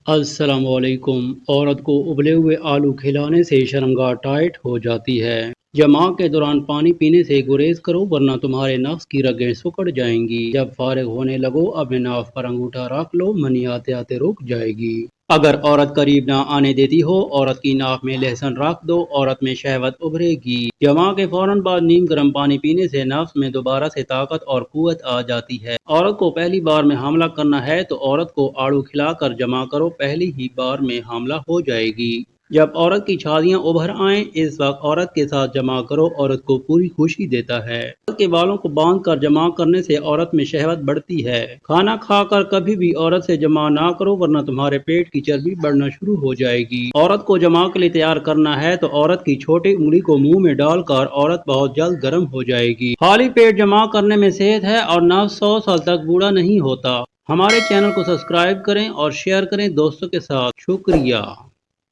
السلام علیکم۔ عورت کو ابلے ہوئے آلو کھلانے سے شرمگاہ ٹائٹ ہو جاتی ہے۔ جماع کے دوران پانی پینے سے گریز کرو ورنہ تمہارے نفس کی رگیں سکڑ جائیں گی۔ جب فارغ ہونے لگو اپنے ناف پر انگوٹھا رکھ لو، منی آتے آتے رک جائے گی۔ اگر عورت قریب نہ آنے دیتی ہو، عورت کی ناف میں لہسن رکھ دو، عورت میں شہوت ابھرے گی۔ جماع کے فوراً بعد نیم گرم پانی پینے سے نفس میں دوبارہ سے طاقت اور قوت آ جاتی ہے۔ عورت کو پہلی بار میں حاملہ کرنا ہے تو عورت کو آڑو کھلا کر جمع کرو، پہلی ہی بار میں حاملہ ہو جائے گی۔ جب عورت کی چھاتیاں ابھر آئیں، اس وقت عورت کے ساتھ جمع کرو، عورت کو پوری خوشی دیتا ہے۔ عورت کے بالوں کو باندھ کر جمع کرنے سے عورت میں شہوت بڑھتی ہے۔ کھانا کھا کر کبھی بھی عورت سے جمع نہ کرو ورنہ تمہارے پیٹ کی چربی بڑھنا شروع ہو جائے گی۔ عورت کو جمع کے لیے تیار کرنا ہے تو عورت کی چھوٹی انگلی کو منہ میں ڈال کر عورت بہت جلد گرم ہو جائے گی۔ خالی پیٹ جمع کرنے میں صحت ہے اور نفس 100 سال تک بوڑھا نہیں ہوتا۔ ہمارے چینل کو سبسکرائب کریں اور شیئر کریں دوستوں کے ساتھ۔ شکریہ۔